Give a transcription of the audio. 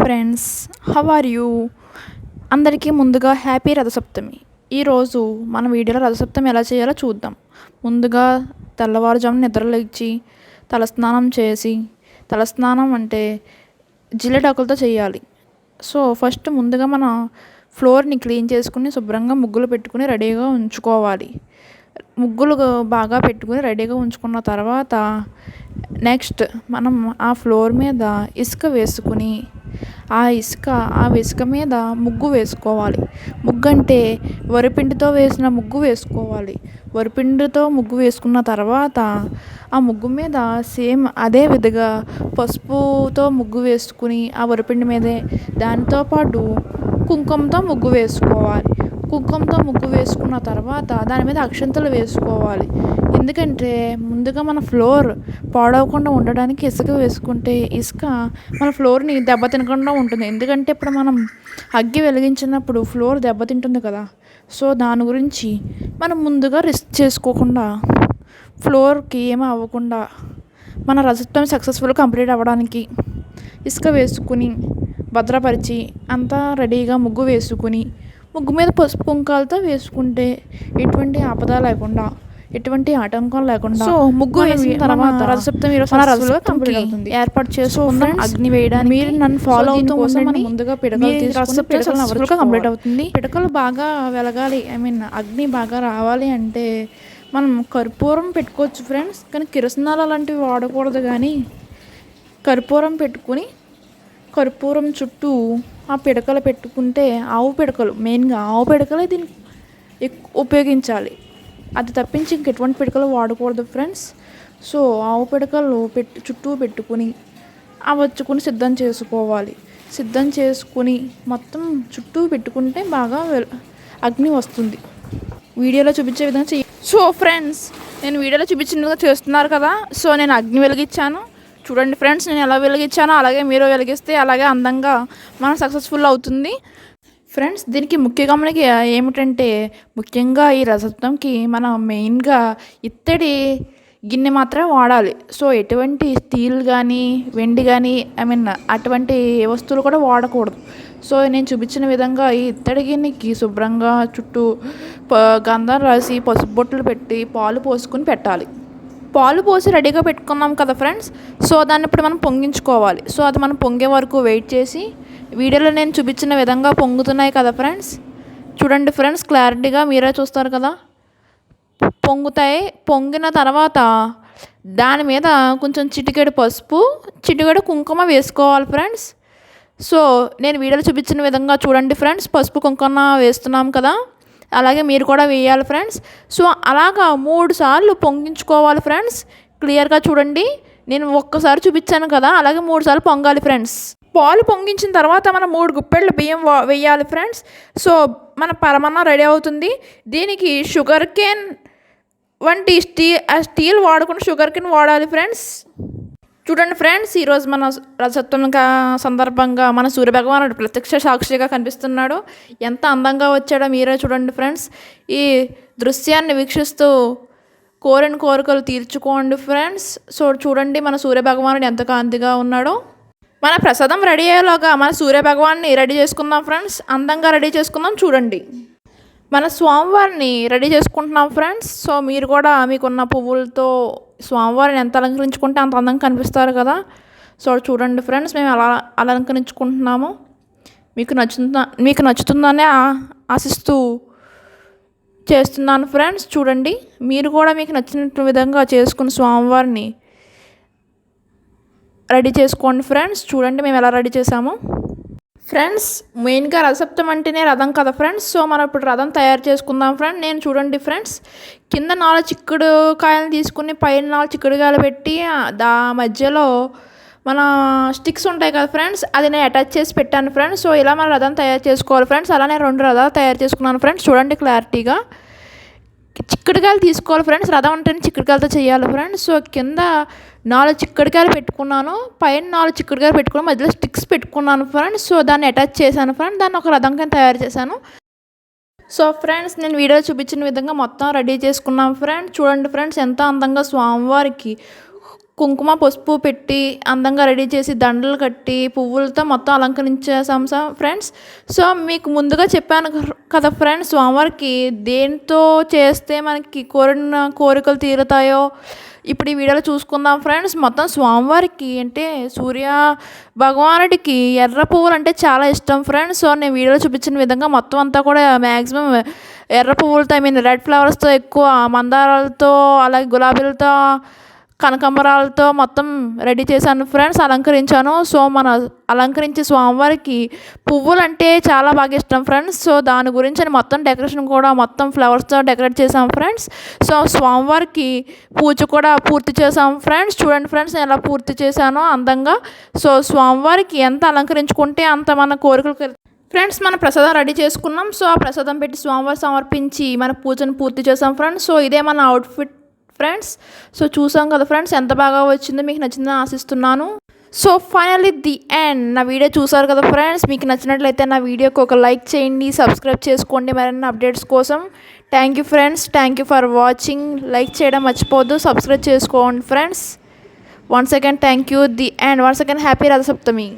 Friends, how are you? అందరికీ ముందుగా happy Rathasaptami. ఈరోజు మన వీడియోలో రథసప్తమి ఎలా చేయాలో చూద్దాం. ముందుగా తెల్లవారుజామున నిద్రలేచి తలస్నానం చేసి, తలస్నానం అంటే జిల్లెడాకులతో చేయాలి. సో ఫస్ట్ ముందుగా మన ఫ్లోర్ని క్లీన్ చేసుకుని శుభ్రంగా ముగ్గులు పెట్టుకుని రెడీగా ఉంచుకోవాలి. ముగ్గులు బాగా పెట్టుకుని రెడీగా ఉంచుకున్న తర్వాత నెక్స్ట్ మనం ఆ ఫ్లోర్ మీద ఇసుక వేసుకుని ఆ ఇసుక మీద ముగ్గు వేసుకోవాలి. ముగ్గు అంటే వరిపిండితో వేసిన ముగ్గు వేసుకోవాలి. వరిపిండితో ముగ్గు వేసుకున్న తర్వాత ఆ ముగ్గు మీద సేమ్ అదే విధంగా పసుపుతో ముగ్గు వేసుకుని ఆ వరిపిండి మీదే దానితో పాటు కుంకుమతో ముగ్గు వేసుకోవాలి. కుంకుమతో ముగ్గు వేసుకున్న తర్వాత దాని మీద అక్షంతలు వేసుకోవాలి. ఎందుకంటే ముందుగా మన ఫ్లోర్ పాడవకుండా ఉండడానికి ఇసుక వేసుకుంటే ఇసుక మన ఫ్లోర్ని దెబ్బతినకుండా ఉంటుంది. ఎందుకంటే ఇప్పుడు మనం అగ్గి వెలిగించినప్పుడు ఫ్లోర్ దెబ్బతింటుంది కదా. సో దాని గురించి మనం ముందుగా రిస్క్ చేసుకోకుండా ఫ్లోర్కి ఏమీ అవ్వకుండా మన రథసప్తమి సక్సెస్ఫుల్ కంప్లీట్ అవ్వడానికి ఇసుక వేసుకుని భద్రపరిచి అంతా రెడీగా ముగ్గు వేసుకుని ముగ్గు మీద పసుపు కుంకాలతో వేసుకుంటే ఎటువంటి ఆపద లేకుండా ఎటువంటి ఆటంకం లేకుండా సో ముగ్గు వేసిన తర్వాత రథసప్తమి కంప్లీట్ అవుతుంది. ఏర్పాటు చేసుకున్న అగ్ని వేయడానికి మీరు నన్ను ఫాలో అవుతూ ఉండండి. ముందుగా పిడకలు కంప్లీట్ అవుతుంది. పిడకలు బాగా వెలగాలి, అగ్ని బాగా రావాలి అంటే మనం కర్పూరం పెట్టుకోవచ్చు ఫ్రెండ్స్. కానీ కిరసనాలు అలాంటివి వాడకూడదు. కానీ కర్పూరం పెట్టుకుని కర్పూరం చుట్టూ ఆ పిడకలు పెట్టుకుంటే మెయిన్గా ఆవు పిడకలే దీనికి ఉపయోగించాలి. అది తప్పించి ఇంకెటువంటి పిడకలు వాడకూడదు ఫ్రెండ్స్. సో ఆవు పిడకలు చుట్టూ పెట్టుకుని వచ్చుకుని సిద్ధం చేసుకోవాలి. సిద్ధం చేసుకుని మొత్తం చుట్టూ పెట్టుకుంటే బాగా అగ్ని వస్తుంది. వీడియోలో చూపించే విధంగా సో ఫ్రెండ్స్, నేను వీడియోలో చూపించిన విధంగా చేస్తున్నారు కదా. సో నేను అగ్ని వెలిగించాను. చూడండి ఫ్రెండ్స్, నేను ఎలా వెలిగించానో అలాగే మీరు వెలిగిస్తే అలాగే అందంగా మనం సక్సెస్ఫుల్ అవుతుంది. ఫ్రెండ్స్, దీనికి ముఖ్య గమనిక ఏమిటంటే ముఖ్యంగా ఈ రథసప్తమికి మనం మెయిన్గా ఇత్తడి గిన్నె మాత్రమే వాడాలి. సో ఎటువంటి స్టీల్ కానీ వెండి కానీ అటువంటి వస్తువులు కూడా వాడకూడదు. సో నేను చూపించిన విధంగా ఈ ఇత్తడి గిన్నెకి శుభ్రంగా చుట్టూ గంధం రాసి పసుపు బొట్లు పెట్టి పాలు పోసుకుని పెట్టాలి. పాలు పోసి రెడీగా పెట్టుకున్నాం కదా ఫ్రెండ్స్. సో దాన్ని ఇప్పుడు మనం పొంగించుకోవాలి. సో అది మనం పొంగే వరకు వెయిట్ చేసి వీడియోలో నేను చూపించిన విధంగా పొంగుతున్నాయి కదా ఫ్రెండ్స్. చూడండి ఫ్రెండ్స్, క్లారిటీగా మీరే చూస్తారు కదా. పొంగుతాయి. పొంగిన తర్వాత దాని మీద కొంచెం చిటికెడు పసుపు, చిటికెడు కుంకుమ వేసుకోవాలి ఫ్రెండ్స్. సో నేను వీడియోలో చూపించిన విధంగా చూడండి ఫ్రెండ్స్, పసుపు కుంకుమ వేస్తున్నాం కదా, అలాగే మీరు కూడా వేయాలి ఫ్రెండ్స్. సో అలాగా 3 సార్లు పొంగించుకోవాలి ఫ్రెండ్స్. క్లియర్గా చూడండి, నేను ఒక్కసారి చూపించాను కదా, అలాగే 3 సార్లు పొంగాలి ఫ్రెండ్స్. పాలు పొంగించిన తర్వాత మనం 3 గుప్పెళ్ళ బియ్యం వేయాలి ఫ్రెండ్స్. సో మన పరమాన్నం రెడీ అవుతుంది. దీనికి షుగర్ కేన్ వంటి స్టీల్ వాడుకుని షుగర్ కేన్ వాడాలి ఫ్రెండ్స్. చూడండి ఫ్రెండ్స్, ఈరోజు మన రథసప్తమి సందర్భంగా మన సూర్యభగవానుడు ప్రత్యక్ష సాక్షిగా కనిపిస్తున్నాడు. ఎంత అందంగా వచ్చాడో మీరే చూడండి ఫ్రెండ్స్. ఈ దృశ్యాన్ని వీక్షిస్తూ కోరిన కోరికలు తీర్చుకోండి ఫ్రెండ్స్. సో చూడండి మన సూర్యభగవానుడు ఎంత కాంతిగా ఉన్నాడో. మన ప్రసాదం రెడీ అయ్యేలాగా మన సూర్యభగవాన్ని రెడీ చేసుకుందాం ఫ్రెండ్స్. అందంగా రెడీ చేసుకుందాం. చూడండి మన స్వామివారిని రెడీ చేసుకుంటున్నాం ఫ్రెండ్స్. సో మీరు కూడా మీకున్న పువ్వులతో స్వామివారిని ఎంత అలంకరించుకుంటే అంత అందంగా కనిపిస్తారు కదా. సో చూడండి ఫ్రెండ్స్, మేము ఎలా అలంకరించుకుంటున్నాము. మీకు నచ్చుతుందనే ఆశిస్తూ చేస్తున్నాను ఫ్రెండ్స్. చూడండి మీరు కూడా మీకు నచ్చిన విధంగా చేసుకుని స్వామివారిని రెడీ చేసుకోండి ఫ్రెండ్స్. చూడండి మేము ఎలా రెడీ చేసాము ఫ్రెండ్స్. మెయిన్గా రథసప్తమి అంటేనే రథం కదా ఫ్రెండ్స్. సో మనం ఇప్పుడు రథం తయారు చేసుకుందాం ఫ్రెండ్స్. నేను చూడండి ఫ్రెండ్స్, కింద 4 చిక్కుడు కాయలు తీసుకుని పైన 4 చిక్కుడుకాయలు పెట్టి మధ్యలో మన స్టిక్స్ ఉంటాయి కదా ఫ్రెండ్స్, అది నేను అటాచ్ చేసి పెట్టాను ఫ్రెండ్స్. సో ఇలా మన రథం తయారు చేసుకోవాలి ఫ్రెండ్స్. అలానే 2 రథాలు తయారు చేసుకున్నాను ఫ్రెండ్స్. చూడండి క్లారిటీగా చిక్కుడుకాయలు తీసుకోవాలి ఫ్రెండ్స్. రథం అంటేనే చిక్కుడుకాయలతో చేయాలి ఫ్రెండ్స్. సో కింద 4 చిక్కుడుకాయలు పెట్టుకున్నాను, పైన 4 చిక్కుడుకాయలు పెట్టుకున్నాను, మధ్యలో స్టిక్స్ పెట్టుకున్నాను ఫ్రెండ్స్. సో దాన్ని అటాచ్ చేశాను ఫ్రెండ్స్. దాన్ని ఒక రథం కింద తయారు చేశాను. సో ఫ్రెండ్స్, నేను వీడియో చూపించిన విధంగా మొత్తం రెడీ చేసుకున్నాం ఫ్రెండ్స్. చూడండి ఫ్రెండ్స్, ఎంత అందంగా స్వామివారికి కుంకుమ పసుపు పెట్టి అందంగా రెడీ చేసి దండలు కట్టి పువ్వులతో మొత్తం అలంకరించేసాం ఫ్రెండ్స్. సో మీకు ముందుగా చెప్పాను కదా ఫ్రెండ్స్, స్వామివారికి దేంతో చేస్తే మనకి కోరిన కోరికలు తీరుతాయో ఇప్పుడు ఈ వీడియోలో చూసుకుందాం ఫ్రెండ్స్. మొత్తం స్వామివారికి అంటే సూర్య భగవానుడికి ఎర్ర పువ్వులు అంటే చాలా ఇష్టం ఫ్రెండ్స్. సో నేను వీడియోలో చూపించిన విధంగా మొత్తం అంతా కూడా మ్యాక్సిమం ఎర్ర పువ్వులతో రెడ్ ఫ్లవర్స్తో ఎక్కువ మందారాలతో అలాగే గులాబీలతో కనకాంబరాలతో మొత్తం రెడీ చేశాను ఫ్రెండ్స్, అలంకరించాను. సో మన అలంకరించే స్వామివారికి పువ్వులు అంటే చాలా బాగా ఇష్టం ఫ్రెండ్స్. సో దాని గురించి అని మొత్తం డెకరేషన్ కూడా మొత్తం ఫ్లవర్స్తో డెకరేట్ చేసాం ఫ్రెండ్స్. సో స్వామివారికి పూజ కూడా పూర్తి చేసాం ఫ్రెండ్స్. చూడండి ఫ్రెండ్స్ నేను ఎలా పూర్తి చేశానో అందంగా. సో స్వామివారికి ఎంత అలంకరించుకుంటే అంత మన కోరికలు ఫ్రెండ్స్. మన ప్రసాదం రెడీ చేసుకున్నాం. సో ఆ ప్రసాదం పెట్టి స్వామివారి సమర్పించి మన పూజను పూర్తి చేసాం ఫ్రెండ్స్. సో ఇదే మన అవుట్ఫిట్ ఫ్రెండ్స్. సో చూసాం కదా ఫ్రెండ్స్ ఎంత బాగా వచ్చిందో, మీకు నచ్చిందని ఆశిస్తున్నాను. So finally the end. నా వీడియో చూసారు కదా ఫ్రెండ్స్, మీకు నచ్చినట్లయితే నా వీడియోకి ఒక లైక్ చేయండి, సబ్స్క్రైబ్ చేసుకోండి మరిన్ని అప్డేట్స్ కోసం. Thank you friends, thank you for watching. Like చేయడం మర్చిపోవద్దు, సబ్స్క్రైబ్ చేసుకోండి friends. Once again thank you, the end. Once again happy Ratha Saptami.